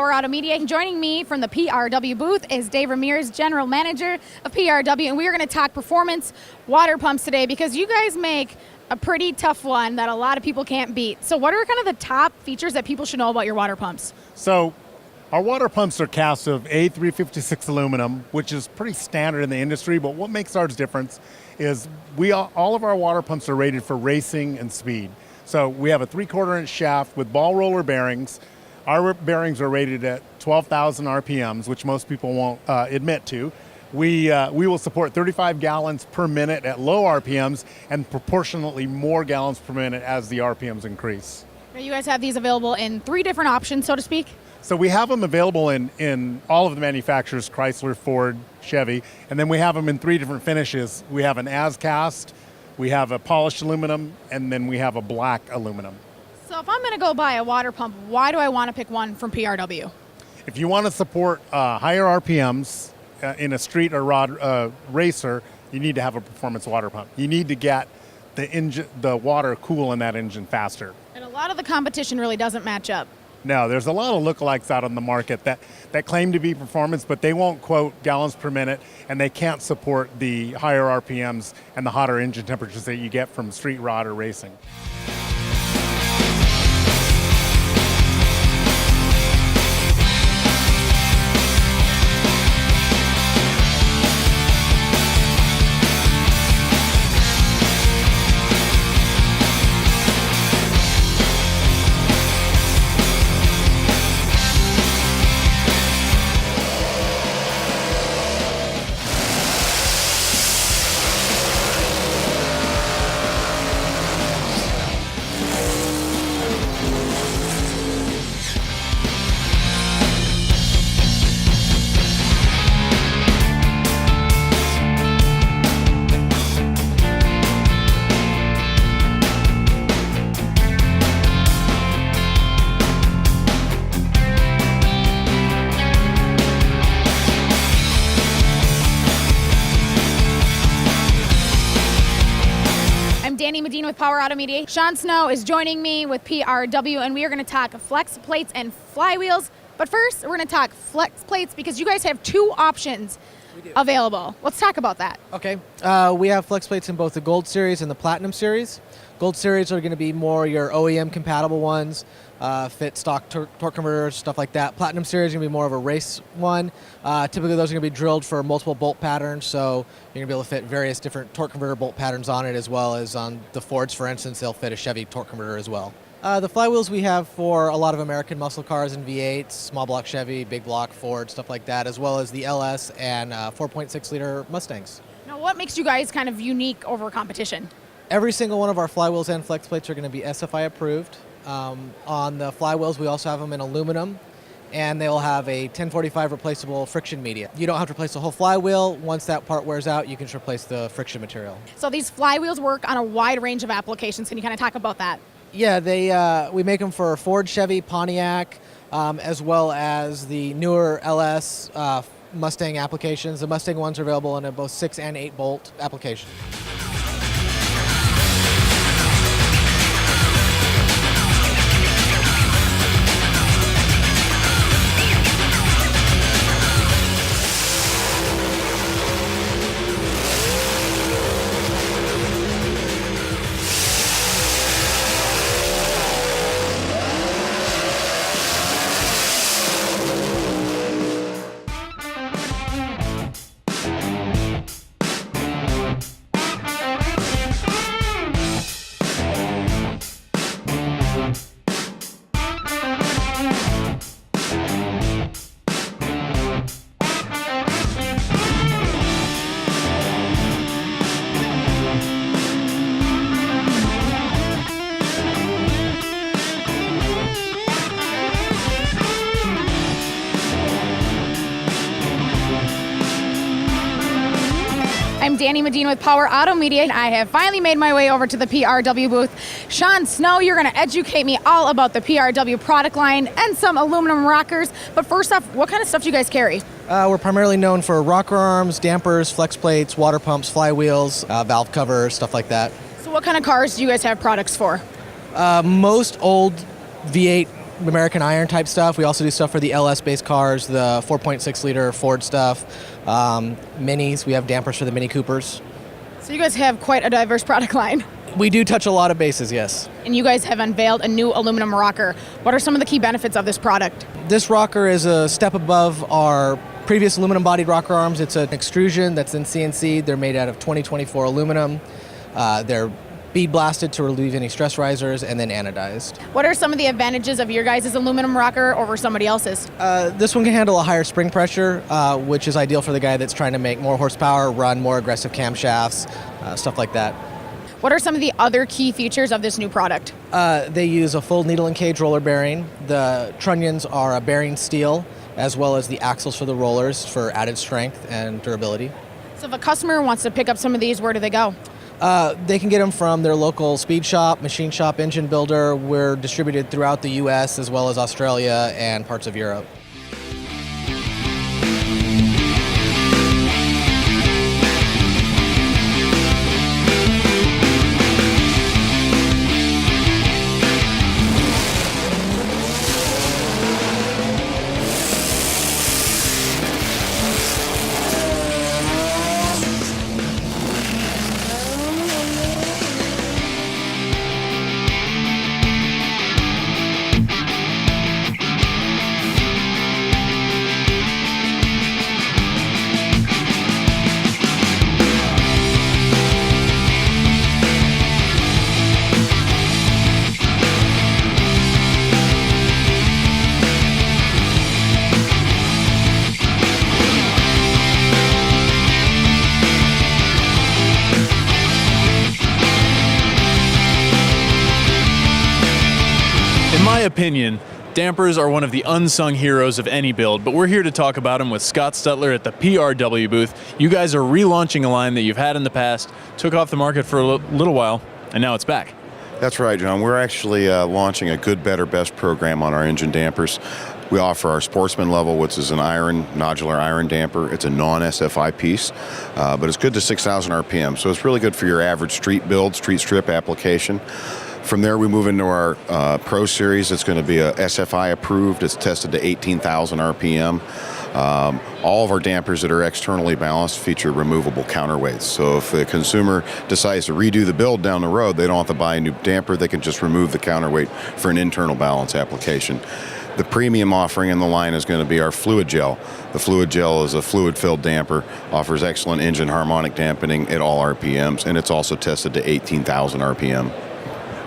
Power Auto Media. Joining me from the PRW booth is Dave Ramirez, General Manager of PRW, and we are going to talk performance water pumps today because you guys make a pretty tough one that a lot of people can't beat. So what are kind of the top features that people should know about your water pumps? So our water pumps are cast of A356 aluminum, which is pretty standard in the industry, but what makes ours different is all of our water pumps are rated for racing and speed. So we have a 3/4 inch shaft with ball roller bearings. Our bearings are rated at 12,000 RPMs, which most people won't admit to. We will support 35 gallons per minute at low RPMs and proportionately more gallons per minute as the RPMs increase. Now you guys have these available in 3 different options, so to speak? So we have them available in all of the manufacturers, Chrysler, Ford, Chevy, and then we have them in 3 different finishes. We have an as-cast, we have a polished aluminum, and then we have a black aluminum. So if I'm going to go buy a water pump, why do I want to pick one from PRW? If you want to support higher RPMs in a street or rod racer, you need to have a performance water pump. You need to get the water cool in that engine faster. And a lot of the competition really doesn't match up. No, there's a lot of lookalikes out on the market that claim to be performance, but they won't quote gallons per minute, and they can't support the higher RPMs and the hotter engine temperatures that you get from street rod or racing. With Power Auto Media. Sean Snow is joining me with PRW, and we are going to talk flex plates and flywheels. But first, we're going to talk flex plates because you guys have 2 options available. Let's talk about that. Okay. We have flex plates in both the Gold Series and the Platinum Series. Gold Series are going to be more your OEM compatible ones, fit stock torque converters, stuff like that. Platinum Series is going to be more of a race one. Typically those are going to be drilled for multiple bolt patterns, so you're going to be able to fit various different torque converter bolt patterns on it, as well as on the Fords, for instance, they'll fit a Chevy torque converter as well. The flywheels we have for a lot of American muscle cars and V8s, small block Chevy, big block Ford, stuff like that, as well as the LS and 4.6 liter Mustangs. Now what makes you guys kind of unique over competition? Every single one of our flywheels and flex plates are going to be SFI approved. On the flywheels, we also have them in aluminum, and they'll have a 1045 replaceable friction media. You don't have to replace the whole flywheel. Once that part wears out, you can just replace the friction material. So these flywheels work on a wide range of applications. Can you kind of talk about that? Yeah, we make them for Ford, Chevy, Pontiac, as well as the newer LS Mustang applications. The Mustang ones are available in both 6 and 8 bolt applications. I'm Danny Medina with Power Auto Media, and I have finally made my way over to the PRW booth. Sean Snow, you're going to educate me all about the PRW product line and some aluminum rockers. But first off, what kind of stuff do you guys carry? We're primarily known for rocker arms, dampers, flex plates, water pumps, flywheels, valve covers, stuff like that. So what kind of cars do you guys have products for? Most old V8 American Iron type stuff. We also do stuff for the LS-based cars, the 4.6 liter Ford stuff, minis. We have dampers for the Mini Coopers. So you guys have quite a diverse product line. We do touch a lot of bases, yes. And you guys have unveiled a new aluminum rocker. What are some of the key benefits of this product? This rocker is a step above our previous aluminum-bodied rocker arms. It's an extrusion that's in CNC. They're made out of 2024 aluminum. They're bead blasted to relieve any stress risers and then anodized. What are some of the advantages of your guys' aluminum rocker over somebody else's? This one can handle a higher spring pressure, which is ideal for the guy that's trying to make more horsepower, run more aggressive camshafts, stuff like that. What are some of the other key features of this new product? They use a full needle and cage roller bearing. The trunnions are a bearing steel, as well as the axles for the rollers for added strength and durability. So if a customer wants to pick up some of these, where do they go? They can get them from their local speed shop, machine shop, engine builder. We're distributed throughout the U.S. as well as Australia and parts of Europe. In my opinion, dampers are one of the unsung heroes of any build, but we're here to talk about them with Scott Stutler at the PRW booth. You guys are relaunching a line that you've had in the past, took off the market for a little while, and now it's back. That's right, John. We're actually launching a good, better, best program on our engine dampers. We offer our Sportsman level, which is an nodular iron damper. It's a non-SFI piece, but it's good to 6,000 RPM. So it's really good for your average street build, street strip application. From there, we move into our Pro Series. It's going to be a SFI approved. It's tested to 18,000 RPM. All of our dampers that are externally balanced feature removable counterweights. So if the consumer decides to redo the build down the road, they don't have to buy a new damper. They can just remove the counterweight for an internal balance application. The premium offering in the line is going to be our Fluid Gel. The Fluid Gel is a fluid-filled damper, offers excellent engine harmonic dampening at all RPMs, and it's also tested to 18,000 RPM.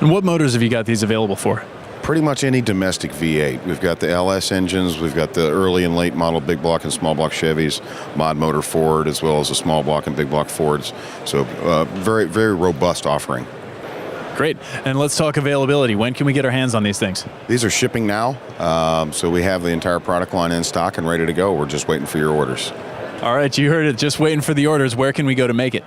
And what motors have you got these available for? Pretty much any domestic V8. We've got the LS engines, we've got the early and late model big block and small block Chevys, mod motor Ford, as well as the small block and big block Fords. So very, very robust offering. Great. And let's talk availability. When can we get our hands on these things? These are shipping now, so we have the entire product line in stock and ready to go. We're just waiting for your orders. All right, you heard it. Just waiting for the orders. Where can we go to make it?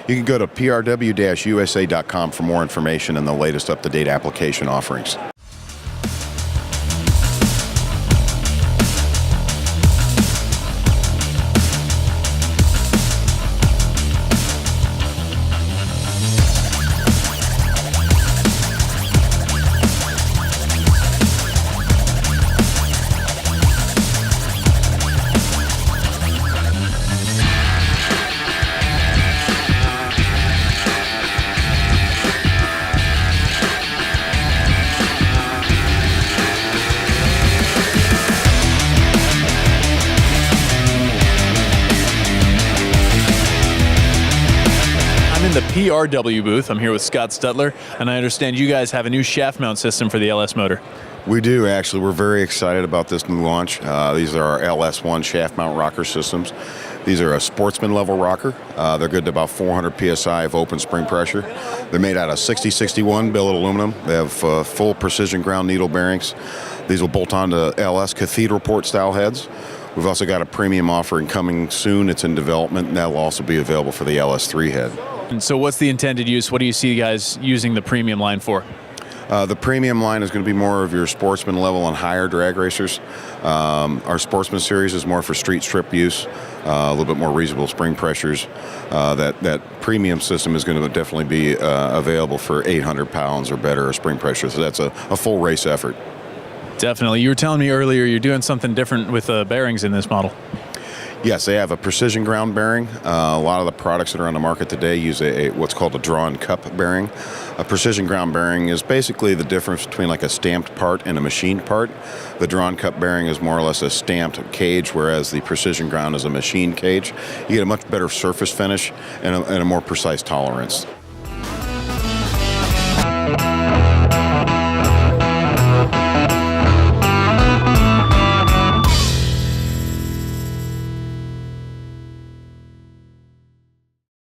You can go to prw-usa.com for more information and the latest up-to-date application offerings. In the PRW booth. I'm here with Scott Stutler, and I understand you guys have a new shaft mount system for the LS motor. We do, actually. We're very excited about this new launch. These are our LS1 shaft mount rocker systems. These are a Sportsman level rocker. They're good to about 400 PSI of open spring pressure. They're made out of 6061 billet aluminum. They have full precision ground needle bearings. These will bolt onto LS cathedral port style heads. We've also got a premium offering coming soon. It's in development, and that will also be available for the LS3 head. And so what's the intended use? What do you see guys using the premium line for? The premium line is going to be more of your Sportsman level and higher drag racers. Our Sportsman series is more for street strip use, a little bit more reasonable spring pressures. That premium system is going to definitely be available for 800 pounds or better of spring pressure. So that's a full race effort. Definitely. You were telling me earlier you're doing something different with bearings in this model. Yes, they have a precision ground bearing. A lot of the products that are on the market today use what's called a drawn cup bearing. A precision ground bearing is basically the difference between like a stamped part and a machined part. The drawn cup bearing is more or less a stamped cage, whereas the precision ground is a machined cage. You get a much better surface finish and a more precise tolerance.